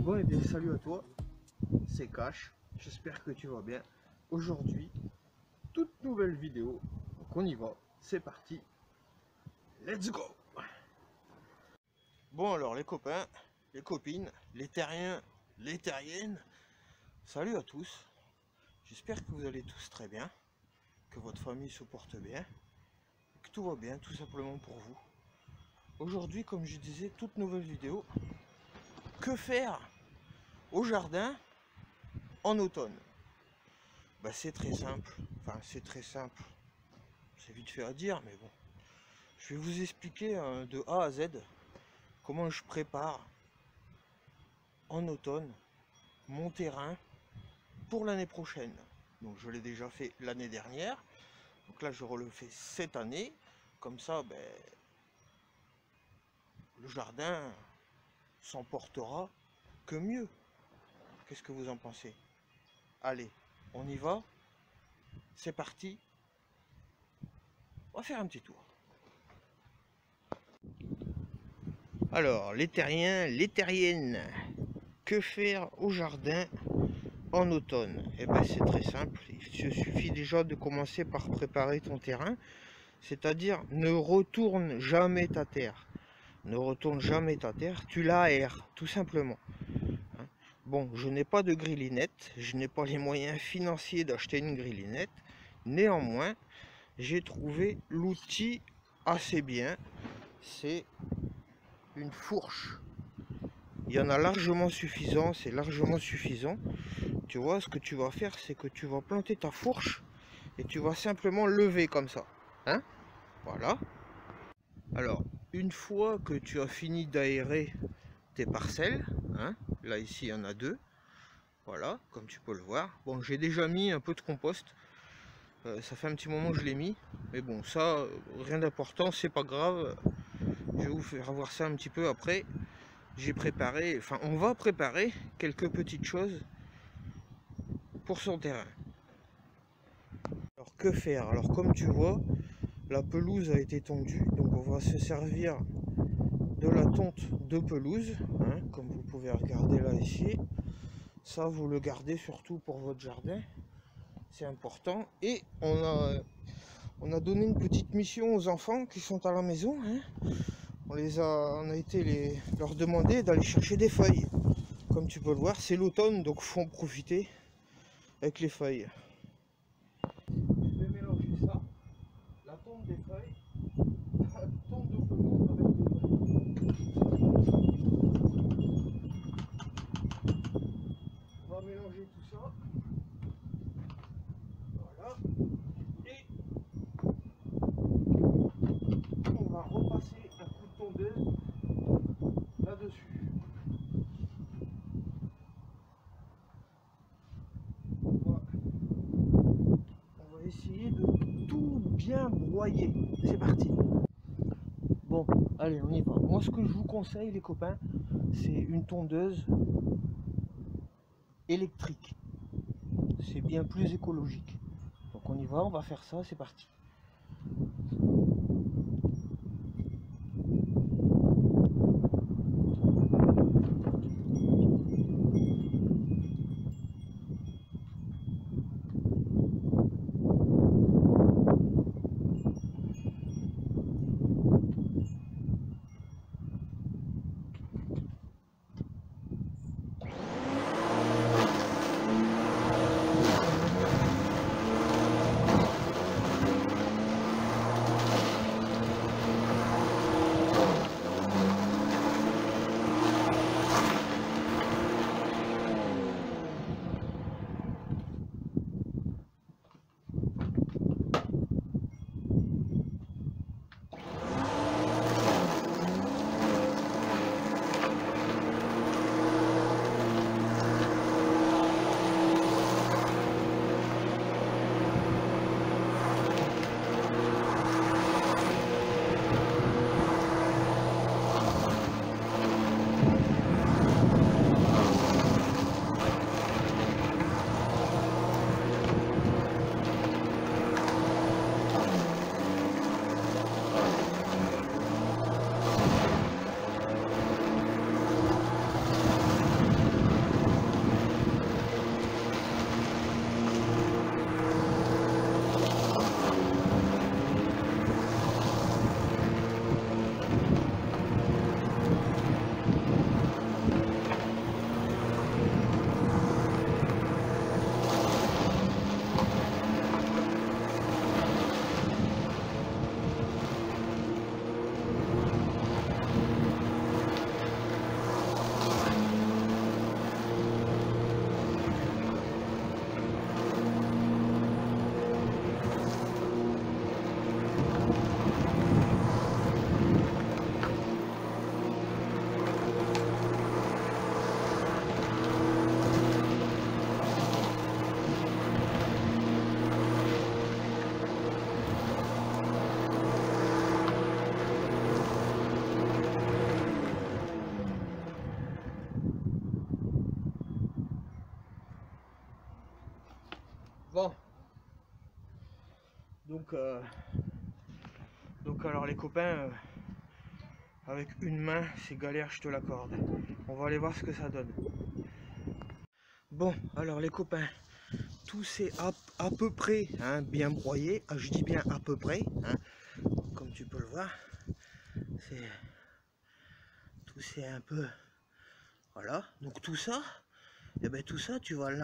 Bon et bien salut à toi, c'est Cash, j'espère que tu vas bien. Aujourd'hui, toute nouvelle vidéo, donc on y va, c'est parti, let's go. Bon alors les copains, les copines, les terriens, les terriennes, salut à tous, j'espère que vous allez tous très bien, que votre famille se porte bien, que tout va bien tout simplement pour vous. Aujourd'hui, comme je disais, toute nouvelle vidéo, que faire au jardin en automne? C'est très simple, c'est vite fait à dire, mais bon, je vais vous expliquer de A à Z comment je prépare en automne mon terrain pour l'année prochaine. Donc je l'ai déjà fait l'année dernière, donc là je le fais cette année, comme ça le jardin s'en portera que mieux. Qu'est-ce que vous en pensez? Allez, on y va, c'est parti, on va faire un petit tour. Alors, les terriens, les terriennes, que faire au jardin en automne? Eh bien, c'est très simple. Il suffit déjà de commencer par préparer ton terrain. C'est-à-dire, ne retourne jamais ta terre. Ne retourne jamais ta terre, tu l'aères, tout simplement. Bon, je n'ai pas de grillinette, je n'ai pas les moyens financiers d'acheter une grillinette. Néanmoins, j'ai trouvé l'outil assez bien. C'est une fourche. Il y en a largement suffisant, c'est largement suffisant. Tu vois, ce que tu vas faire, c'est que tu vas planter ta fourche et tu vas simplement lever comme ça. Hein? Voilà. Alors, une fois que tu as fini d'aérer tes parcelles, hein, là ici il y en a deux, voilà, comme tu peux le voir. Bon, j'ai déjà mis un peu de compost. Ça fait un petit moment que je l'ai mis. Mais bon, ça, rien d'important, c'est pas grave. Je vais vous faire voir ça un petit peu après. J'ai préparé, enfin on va préparer quelques petites choses pour son terrain. Alors que faire? Alors comme tu vois, la pelouse a été tondue, donc on va se servir de la tonte de pelouse, hein, comme vous pouvez regarder là ici. Ça vous le gardez surtout pour votre jardin, c'est important. Et on a donné une petite mission aux enfants qui sont à la maison, hein. On a été leur demander d'aller chercher des feuilles. Comme tu peux le voir, c'est l'automne, donc il faut en profiter avec les feuilles. Je vais mélanger ça, la tonte des feuilles, la tonte de pelouse avec les feuilles. On va mélanger tout ça. Voilà. Et on va repasser un coup de tondeuse là-dessus. On va essayer de tout bien broyer. C'est parti. Bon, allez, on y va. Moi, ce que je vous conseille, les copains, c'est une tondeuse électrique. C'est bien plus écologique. Donc on y va, on va faire ça, c'est parti. Donc, alors les copains, avec une main, c'est galère, je te l'accorde. On va aller voir ce que ça donne. Bon, alors les copains, tout c'est à peu près bien broyé. Je dis bien à peu près, comme tu peux le voir. Tout c'est un peu... Voilà, donc tout ça, et ben tout ça, tu vas le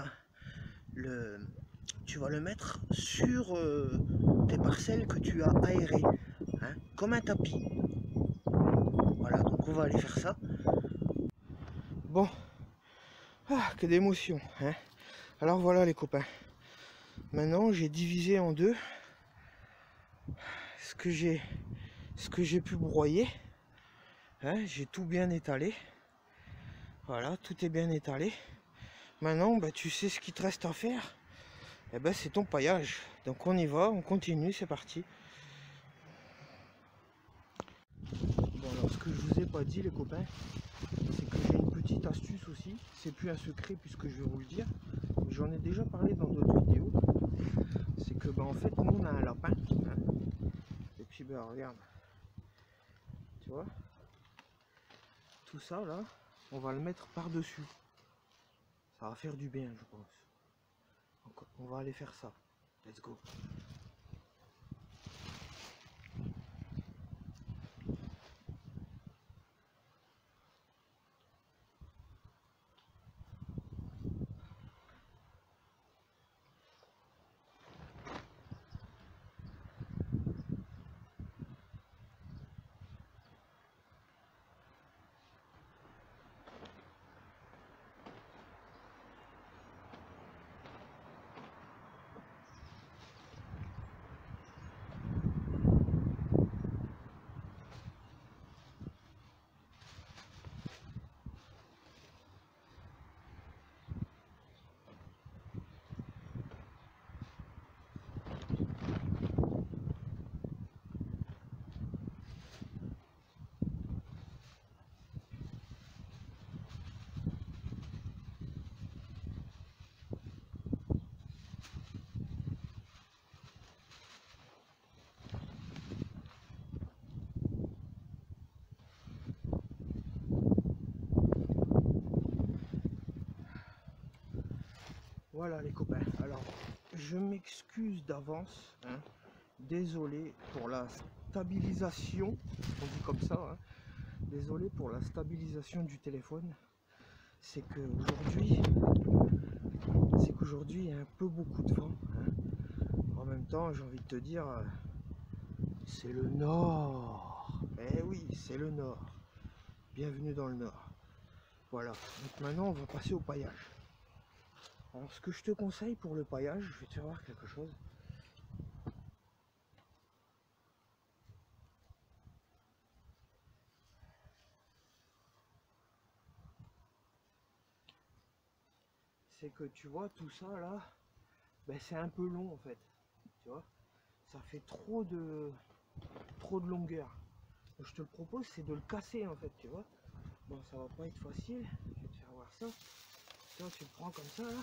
mettre sur tes parcelles que tu as aérées, comme un tapis. Voilà, donc on va aller faire ça. Bon, que d'émotion, Alors voilà les copains. Maintenant j'ai divisé en deux ce que j'ai pu broyer. J'ai tout bien étalé. Voilà, tout est bien étalé. Maintenant, bah, tu sais ce qu'il te reste à faire. Et ben c'est ton paillage. Donc on y va, on continue, c'est parti. Bon alors ce que je vous ai pas dit les copains, c'est que j'ai une petite astuce aussi. C'est plus un secret puisque je vais vous le dire. J'en ai déjà parlé dans d'autres vidéos. C'est que en fait nous on a un lapin. Et puis regarde. Tu vois, tout ça là, on va le mettre par dessus. Ça va faire du bien je pense. Donc on va aller faire ça. Let's go. Voilà les copains, alors je m'excuse d'avance, désolé pour la stabilisation, on dit comme ça, désolé pour la stabilisation du téléphone. C'est qu'aujourd'hui il y a un peu beaucoup de vent, En même temps j'ai envie de te dire, c'est le nord, eh oui c'est le nord, bienvenue dans le nord. Voilà, donc maintenant on va passer au paillage. Alors ce que je te conseille pour le paillage, je vais te faire voir quelque chose. C'est que tu vois tout ça là, c'est un peu long en fait. Tu vois, ça fait trop de longueur. Donc, je te le propose, c'est de le casser en fait, tu vois. Bon, ça va pas être facile, je vais te faire voir ça. Tu vois, tu le prends comme ça là.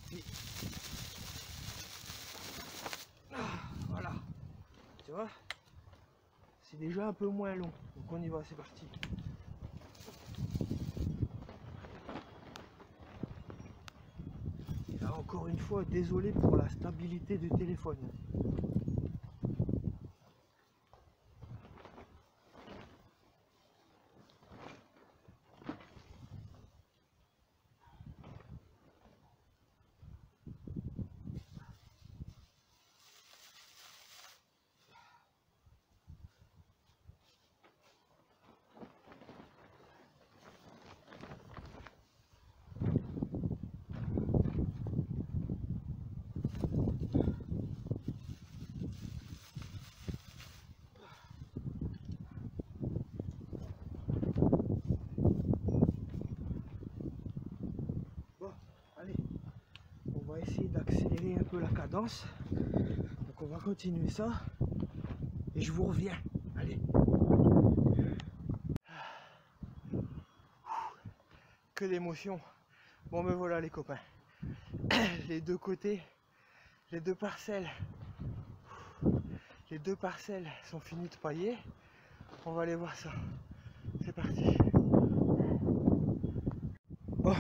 Puis... voilà. Tu vois, c'est déjà un peu moins long. Donc on y va, c'est parti. Et là, encore une fois, désolé pour la stabilité du téléphone. Allez, on va essayer d'accélérer un peu la cadence. Donc on va continuer ça. Et je vous reviens. Allez. Que d'émotion. Bon me voilà les copains. Les deux côtés, les deux parcelles. les 2 parcelles sont finies de pailler. On va aller voir ça. C'est parti. Bon,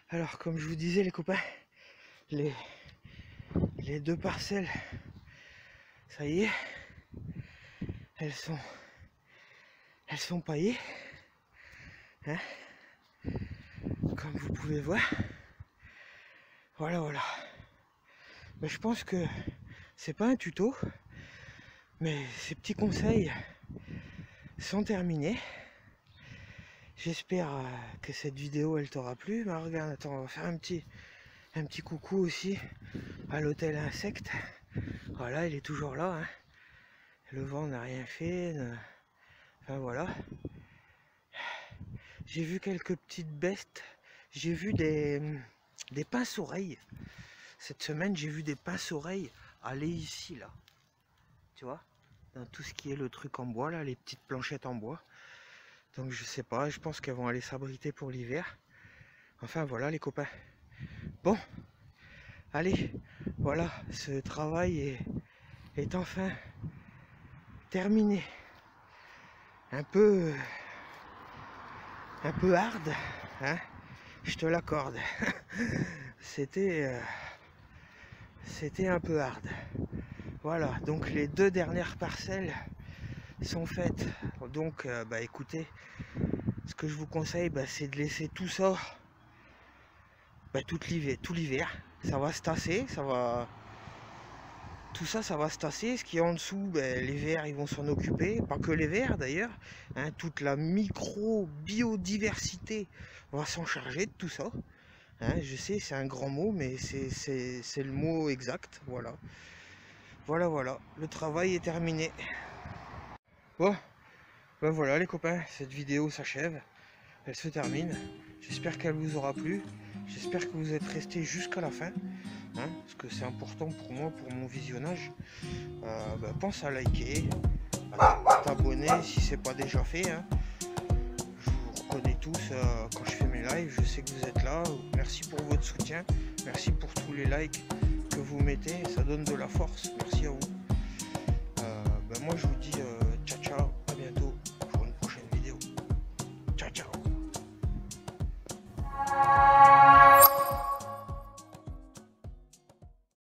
alors comme je vous disais les copains, les 2 parcelles, ça y est, elles sont paillées, hein, comme vous pouvez voir. Voilà. Mais je pense que c'est pas un tuto, mais ces petits conseils sont terminés. J'espère que cette vidéo elle t'aura plu. Mais regarde, attends, on va faire un petit coucou aussi à l'hôtel Insecte. Voilà, il est toujours là, hein. Le vent n'a rien fait. Enfin voilà. J'ai vu quelques petites bestes. J'ai vu des pinces-oreilles. Cette semaine, j'ai vu des pinces-oreilles aller ici, là. Tu vois, dans tout ce qui est le truc en bois, là, les petites planchettes en bois. Donc je sais pas, je pense qu'elles vont aller s'abriter pour l'hiver. Enfin voilà les copains. Bon, allez, voilà, ce travail est enfin terminé. Un peu hard, hein, je te l'accorde. C'était un peu hard. Voilà, donc les 2 dernières parcelles sont faites. Donc écoutez, ce que je vous conseille, c'est de laisser tout ça tout l'hiver. Ça va se tasser, tout ça va se tasser. Ce qui est en dessous, les vers ils vont s'en occuper, pas que les vers d'ailleurs, hein, toute la micro-biodiversité va s'en charger de tout ça, hein. Je sais, c'est un grand mot, mais c'est le mot exact. Voilà, le travail est terminé. Bon, voilà les copains, cette vidéo s'achève, elle se termine. J'espère qu'elle vous aura plu, j'espère que vous êtes restés jusqu'à la fin, hein, parce que c'est important pour moi, pour mon visionnage. Pense à liker, à t'abonner si c'est pas déjà fait, hein. Je vous reconnais tous quand je fais mes lives, je sais que vous êtes là. Merci pour votre soutien, merci pour tous les likes que vous mettez, ça donne de la force. Merci à vous. Moi je vous dis